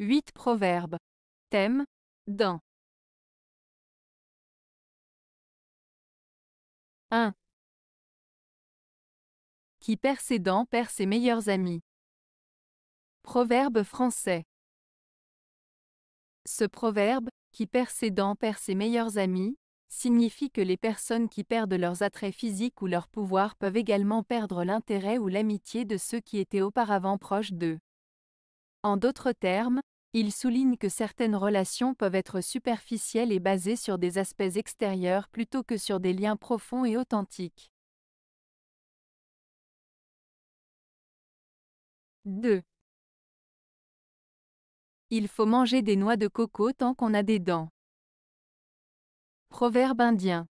8 proverbes. Thème, dents. 1. Qui perd ses dents perd ses meilleurs amis. Proverbe français. Ce proverbe, qui perd ses dents perd ses meilleurs amis, signifie que les personnes qui perdent leurs attraits physiques ou leur pouvoir peuvent également perdre l'intérêt ou l'amitié de ceux qui étaient auparavant proches d'eux. En d'autres termes, il souligne que certaines relations peuvent être superficielles et basées sur des aspects extérieurs plutôt que sur des liens profonds et authentiques. 2. Il faut manger des noix de coco tant qu'on a des dents. Proverbe indien.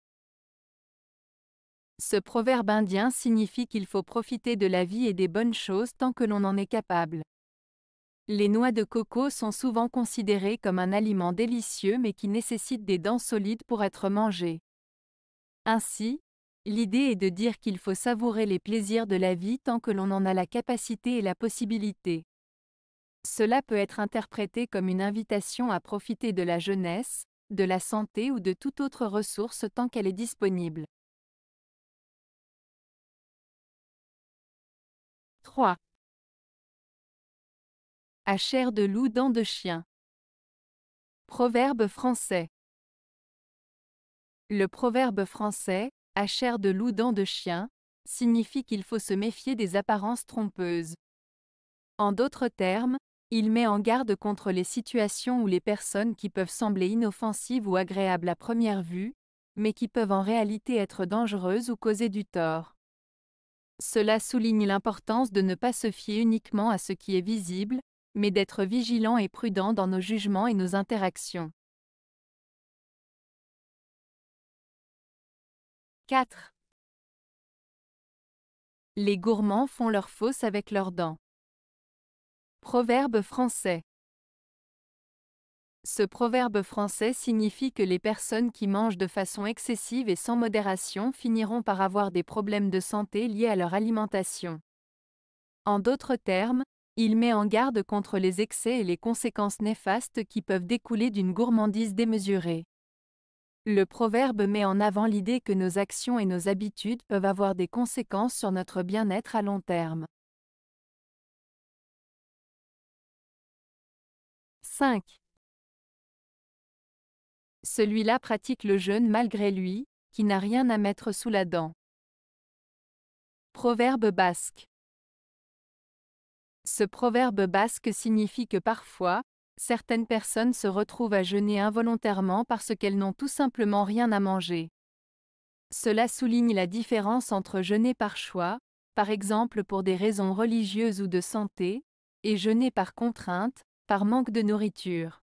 Ce proverbe indien signifie qu'il faut profiter de la vie et des bonnes choses tant que l'on en est capable. Les noix de coco sont souvent considérées comme un aliment délicieux mais qui nécessite des dents solides pour être mangé. Ainsi, l'idée est de dire qu'il faut savourer les plaisirs de la vie tant que l'on en a la capacité et la possibilité. Cela peut être interprété comme une invitation à profiter de la jeunesse, de la santé ou de toute autre ressource tant qu'elle est disponible. 3. À chair de loup, dents de chien. Proverbe français. Le proverbe français, à chair de loup, dents de chien, signifie qu'il faut se méfier des apparences trompeuses. En d'autres termes, il met en garde contre les situations où les personnes qui peuvent sembler inoffensives ou agréables à première vue, mais qui peuvent en réalité être dangereuses ou causer du tort. Cela souligne l'importance de ne pas se fier uniquement à ce qui est visible, mais d'être vigilant et prudent dans nos jugements et nos interactions. 4. Les gourmands font leur fosse avec leurs dents. Proverbe français. Ce proverbe français signifie que les personnes qui mangent de façon excessive et sans modération finiront par avoir des problèmes de santé liés à leur alimentation. En d'autres termes, il met en garde contre les excès et les conséquences néfastes qui peuvent découler d'une gourmandise démesurée. Le proverbe met en avant l'idée que nos actions et nos habitudes peuvent avoir des conséquences sur notre bien-être à long terme. 5. Celui-là pratique le jeûne malgré lui, qui n'a rien à mettre sous la dent. Proverbe basque. Ce proverbe basque signifie que parfois, certaines personnes se retrouvent à jeûner involontairement parce qu'elles n'ont tout simplement rien à manger. Cela souligne la différence entre jeûner par choix, par exemple pour des raisons religieuses ou de santé, et jeûner par contrainte, par manque de nourriture.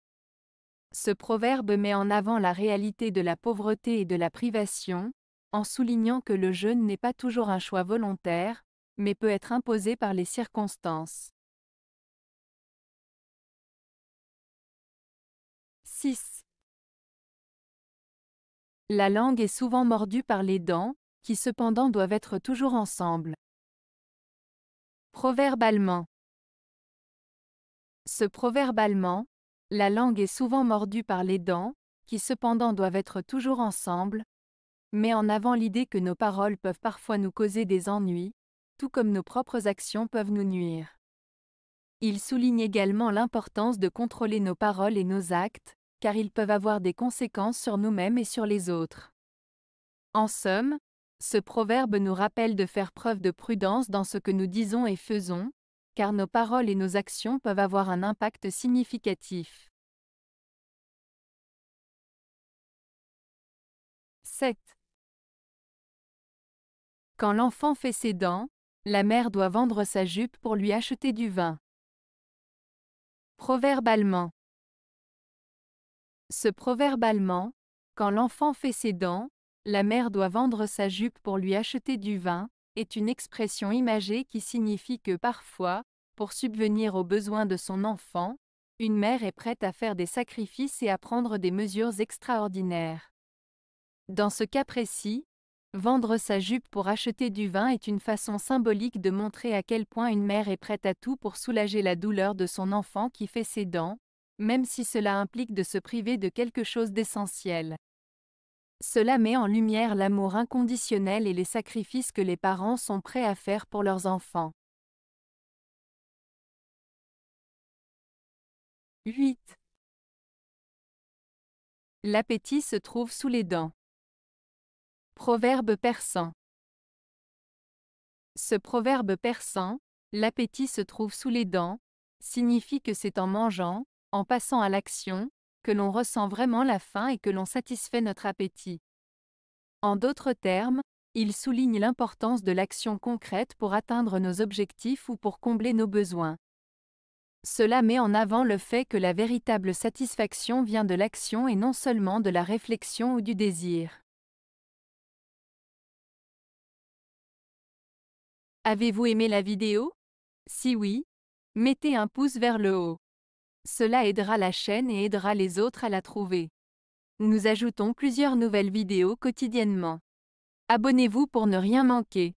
Ce proverbe met en avant la réalité de la pauvreté et de la privation, en soulignant que le jeûne n'est pas toujours un choix volontaire, mais peut être imposé par les circonstances. 6. La langue est souvent mordue par les dents, qui cependant doivent être toujours ensemble. Proverbe allemand. Ce proverbe allemand, la langue est souvent mordue par les dents, qui cependant doivent être toujours ensemble, met en avant l'idée que nos paroles peuvent parfois nous causer des ennuis, tout comme nos propres actions peuvent nous nuire. Il souligne également l'importance de contrôler nos paroles et nos actes, car ils peuvent avoir des conséquences sur nous-mêmes et sur les autres. En somme, ce proverbe nous rappelle de faire preuve de prudence dans ce que nous disons et faisons, car nos paroles et nos actions peuvent avoir un impact significatif. 7. Quand l'enfant fait ses dents, la mère doit vendre sa jupe pour lui acheter du vin. Proverbe allemand. Ce proverbe allemand, quand l'enfant fait ses dents, la mère doit vendre sa jupe pour lui acheter du vin, est une expression imagée qui signifie que parfois, pour subvenir aux besoins de son enfant, une mère est prête à faire des sacrifices et à prendre des mesures extraordinaires. Dans ce cas précis, vendre sa jupe pour acheter du vin est une façon symbolique de montrer à quel point une mère est prête à tout pour soulager la douleur de son enfant qui fait ses dents, même si cela implique de se priver de quelque chose d'essentiel. Cela met en lumière l'amour inconditionnel et les sacrifices que les parents sont prêts à faire pour leurs enfants. 8. L'appétit se trouve sous les dents. Proverbe persan. Ce proverbe persan, l'appétit se trouve sous les dents, signifie que c'est en mangeant, en passant à l'action, que l'on ressent vraiment la faim et que l'on satisfait notre appétit. En d'autres termes, il souligne l'importance de l'action concrète pour atteindre nos objectifs ou pour combler nos besoins. Cela met en avant le fait que la véritable satisfaction vient de l'action et non seulement de la réflexion ou du désir. Avez-vous aimé la vidéo? Si oui, mettez un pouce vers le haut. Cela aidera la chaîne et aidera les autres à la trouver. Nous ajoutons plusieurs nouvelles vidéos quotidiennement. Abonnez-vous pour ne rien manquer.